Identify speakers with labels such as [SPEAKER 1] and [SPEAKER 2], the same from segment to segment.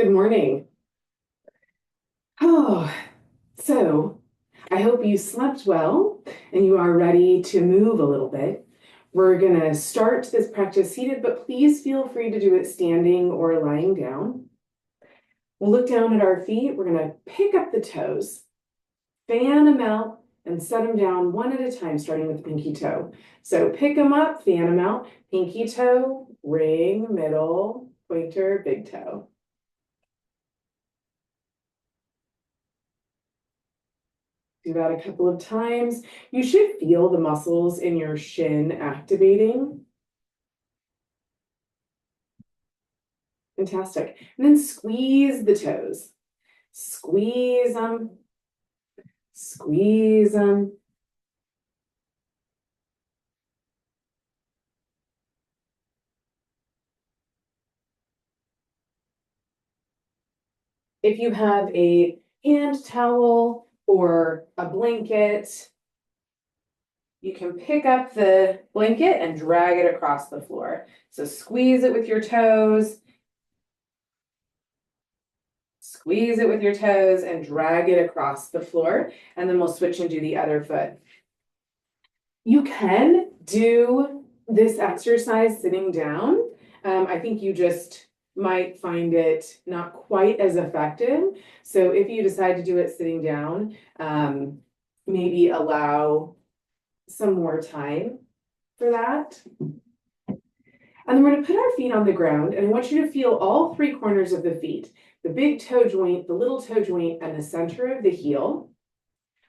[SPEAKER 1] Good morning. Oh, so I hope you slept well and you are ready to move a little bit. We're going to start this practice seated, but please feel free to do it standing or lying down. We'll look down at our feet. We're going to pick up the toes, fan them out, and set them down one at a time, starting with the pinky toe. So pick them up, fan them out, pinky toe, ring, middle, pointer, big toe. Do that a couple of times. You should feel the muscles in your shin activating. Fantastic. And then squeeze the toes. Squeeze them. Squeeze them. If you have a hand towel or a blanket, you can pick up the blanket and drag it across the floor. So squeeze it with your toes. Squeeze it with your toes and drag it across the floor. And then we'll switch and do the other foot. You can do this exercise sitting down. I think you just might find it not quite as effective. So if you decide to do it sitting down, maybe allow some more time for that. And then we're going to put our feet on the ground, and I want you to feel all three corners of the feet, the big toe joint, the little toe joint, and the center of the heel.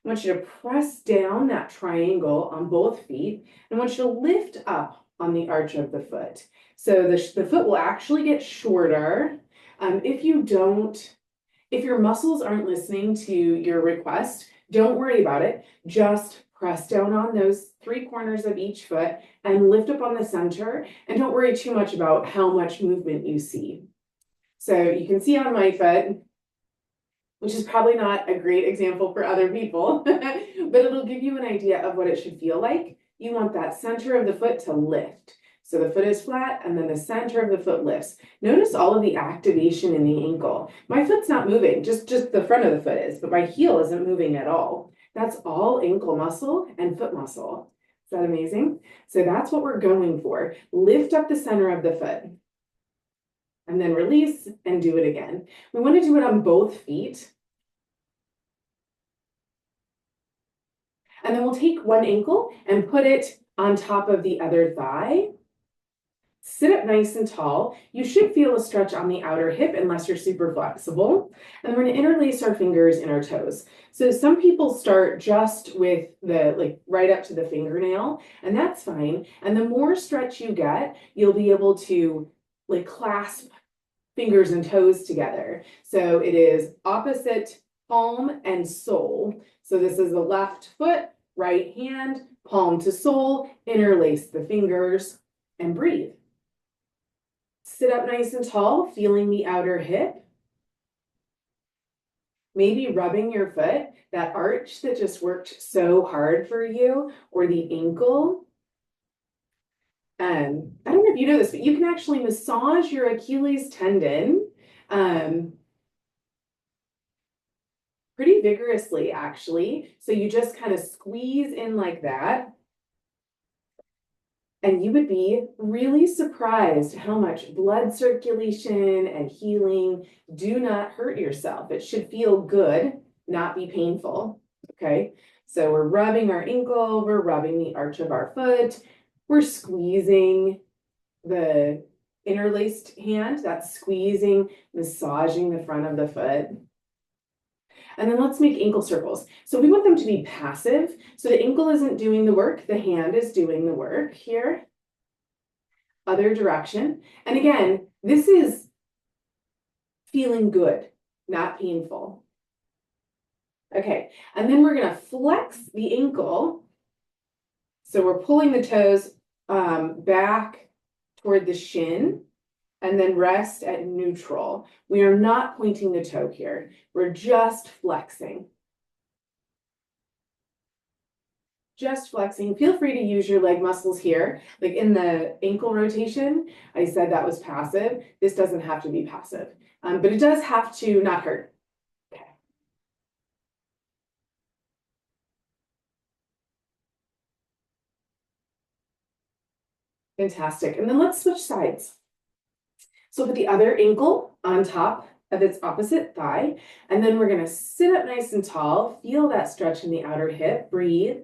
[SPEAKER 1] I want you to press down that triangle on both feet. And I want you to lift up on the arch of the foot. So the foot will actually get shorter. If your muscles aren't listening to your request, don't worry about it. Just press down on those three corners of each foot and lift up on the center. And don't worry too much about how much movement you see. So you can see on my foot, which is probably not a great example for other people, but it'll give you an idea of what it should feel like. You want that center of the foot to lift. So the foot is flat and then the center of the foot lifts. Notice all of the activation in the ankle. My foot's not moving, just the front of the foot is, but my heel isn't moving at all. That's all ankle muscle and foot muscle. Is that amazing? So that's what we're going for. Lift up the center of the foot. And then release and do it again. We want to do it on both feet. And then we'll take one ankle and put it on top of the other thigh. Sit up nice and tall. You should feel a stretch on the outer hip unless you're super flexible. And we're going to interlace our fingers in our toes. So some people start just with the right up to the fingernail, and that's fine. And the more stretch you get, you'll be able to clasp fingers and toes together. So it is opposite palm and sole. So this is the left foot, right hand, palm to sole, interlace the fingers and breathe. Sit up nice and tall, feeling the outer hip. Maybe rubbing your foot, that arch that just worked so hard for you, or the ankle. I don't know if you know this, but you can actually massage your Achilles tendon pretty vigorously, actually. So you just kind of squeeze in like that. And you would be really surprised how much blood circulation and healing. Do not hurt yourself. It should feel good, not be painful. Okay, so we're rubbing our ankle, we're rubbing the arch of our foot, we're squeezing the interlaced hand, that's squeezing, massaging the front of the foot. And then let's make ankle circles. So we want them to be passive. So the ankle isn't doing the work, the hand is doing the work here. Other direction. And again, this is feeling good, not painful. Okay, and then we're gonna flex the ankle. So we're pulling the toes back toward the shin. And then rest at neutral. We are not pointing the toe here. We're just flexing. Just flexing. Feel free to use your leg muscles here. Like in the ankle rotation, I said that was passive. This doesn't have to be passive. But it does have to not hurt. Okay. Fantastic. And then let's switch sides. So put the other ankle on top of its opposite thigh, and then we're gonna sit up nice and tall. Feel that stretch in the outer hip. Breathe.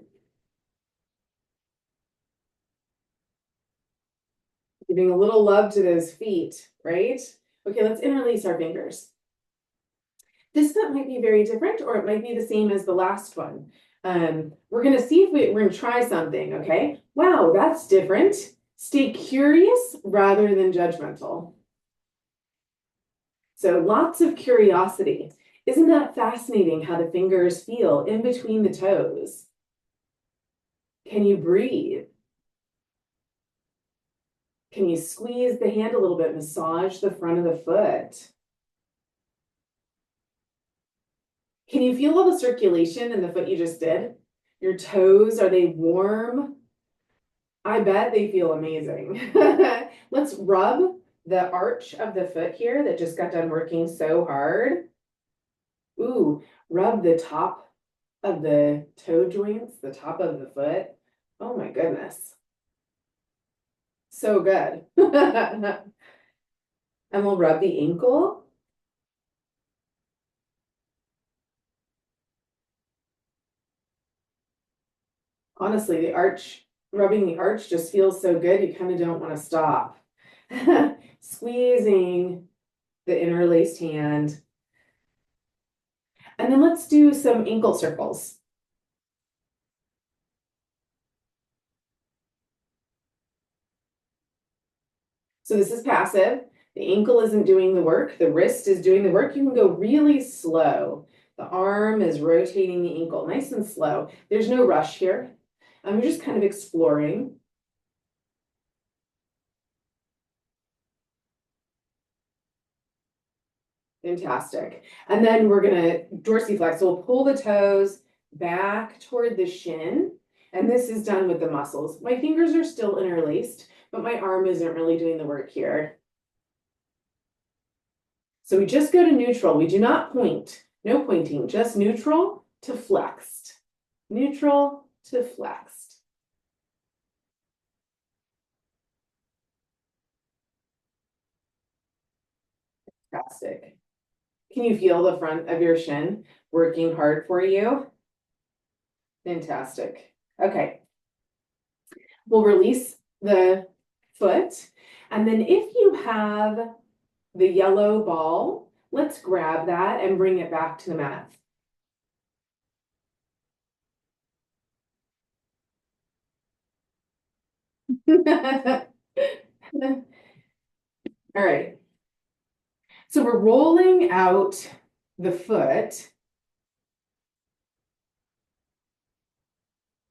[SPEAKER 1] Giving a little love to those feet, right? Okay, let's interlace our fingers. This foot might be very different, or it might be the same as the last one. We're gonna see if we're gonna try something, okay? Wow, that's different. Stay curious rather than judgmental. So lots of curiosity. Isn't that fascinating how the fingers feel in between the toes? Can you breathe? Can you squeeze the hand a little bit, massage the front of the foot? Can you feel all the circulation in the foot you just did? Your toes, are they warm? I bet they feel amazing. Let's rub the arch of the foot here that just got done working so hard. Ooh, rub the top of the toe joints, the top of the foot. Oh my goodness. So good. And we'll rub the ankle. Honestly, rubbing the arch just feels so good, you kind of don't want to stop. Squeezing the interlaced hand. And then let's do some ankle circles. So this is passive. The ankle isn't doing the work. The wrist is doing the work. You can go really slow. The arm is rotating the ankle nice and slow. There's no rush here. I'm just kind of exploring. Fantastic. And then we're gonna dorsiflex. So we'll pull the toes back toward the shin. And this is done with the muscles. My fingers are still interlaced, but my arm isn't really doing the work here. So we just go to neutral. We do not point. No pointing, just neutral to flexed. Neutral to flexed. Fantastic. Can you feel the front of your shin working hard for you? Fantastic. Okay. We'll release the foot. And then if you have the yellow ball, let's grab that and bring it back to the mat. All right. So we're rolling out the foot.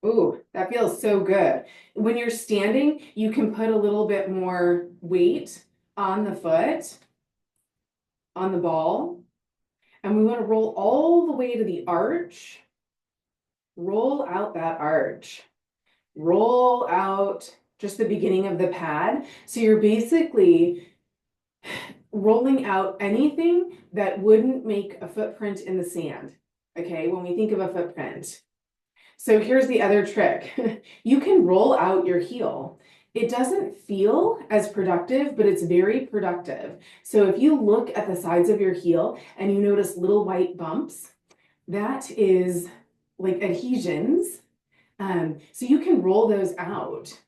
[SPEAKER 1] Ooh, that feels so good. When you're standing, you can put a little bit more weight on the foot, on the ball. And we want to roll all the way to the arch. Roll out that arch. Roll out just the beginning of the pad. So you're basically rolling out anything that wouldn't make a footprint in the sand. Okay, when we think of a footprint. So here's the other trick. You can roll out your heel. It doesn't feel as productive, but it's very productive. So if you look at the sides of your heel and you notice little white bumps, that is like adhesions. So you can roll those out.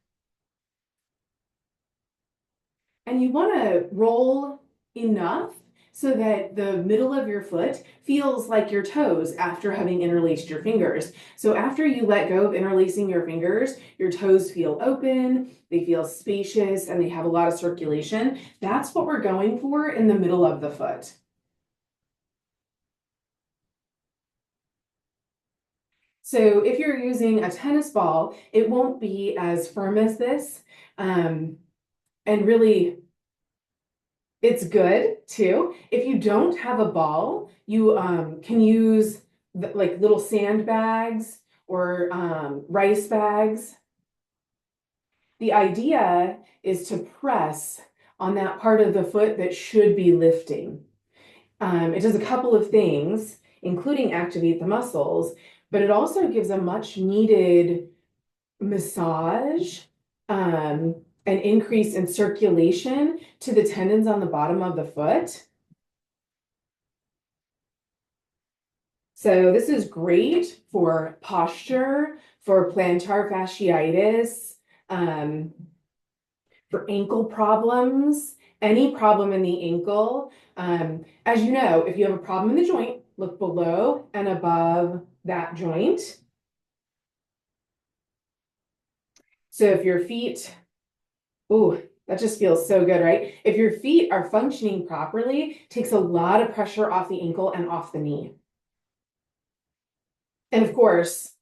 [SPEAKER 1] And you want to roll enough so that the middle of your foot feels like your toes after having interlaced your fingers. So after you let go of interlacing your fingers, your toes feel open, they feel spacious, and they have a lot of circulation. That's what we're going for in the middle of the foot. So if you're using a tennis ball, it won't be as firm as this. And really, it's good too. If you don't have a ball, you can use like little sandbags or rice bags. The idea is to press on that part of the foot that should be lifting. It does a couple of things, including activate the muscles, but it also gives a much needed massage, an increase in circulation to the tendons on the bottom of the foot. So this is great for posture, for plantar fasciitis, for ankle problems, any problem in the ankle. As you know, if you have a problem in the joint, look below and above that joint. So if your feet, ooh, that just feels so good, right? If your feet are functioning properly, takes a lot of pressure off the ankle and off the knee. And of course,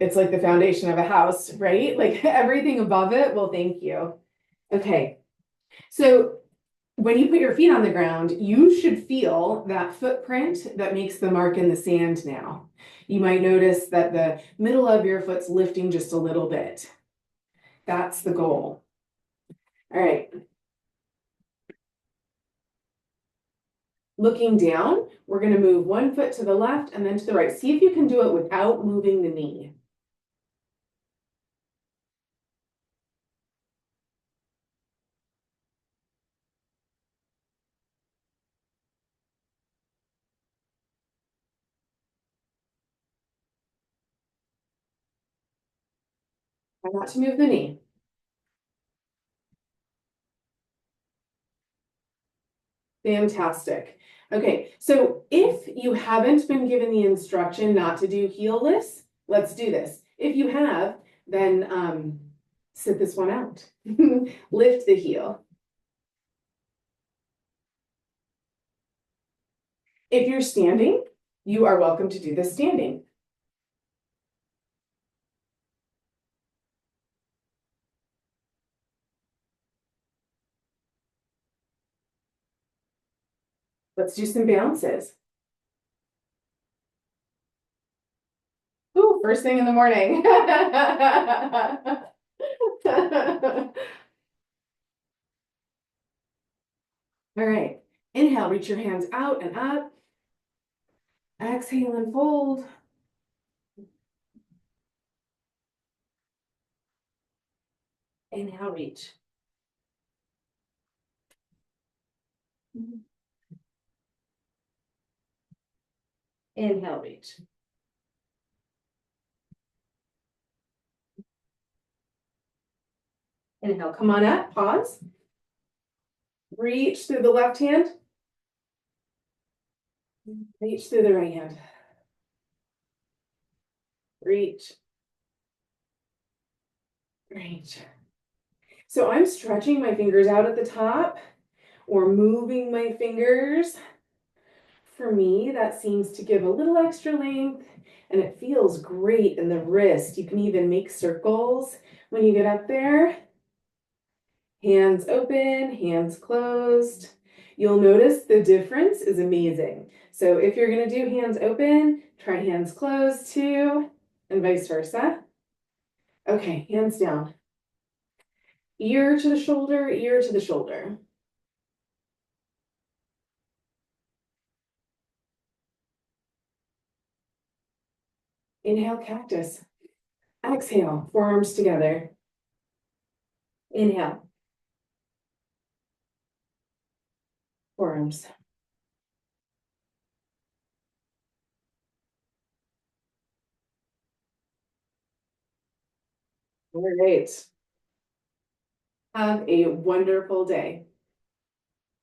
[SPEAKER 1] it's like the foundation of a house, right? Like everything above it will thank you. Okay, so when you put your feet on the ground, you should feel that footprint that makes the mark in the sand now. You might notice that the middle of your foot's lifting just a little bit. That's the goal. All right. Looking down, we're going to move one foot to the left and then to the right. See if you can do it without moving the knee. Try not to move the knee. Fantastic. Okay, so if you haven't been given the instruction not to do heel lifts, let's do this. If you have, then sit this one out. Lift the heel. If you're standing, you are welcome to do this standing. Let's do some bounces. Ooh, first thing in the morning. All right, inhale, reach your hands out and up. Exhale and fold. Inhale, reach. Inhale, reach. Inhale, come on up, pause. Reach through the left hand. Reach through the right hand. Reach. Reach. So I'm stretching my fingers out at the top or moving my fingers. For me, that seems to give a little extra length and it feels great in the wrist. You can even make circles when you get up there. Hands open, hands closed. You'll notice the difference is amazing. So if you're going to do hands open, try hands closed too, and vice versa. Okay, hands down. Ear to the shoulder, ear to the shoulder. Inhale, cactus. Exhale, forearms together. Inhale. Forearms. All right. Have a wonderful day.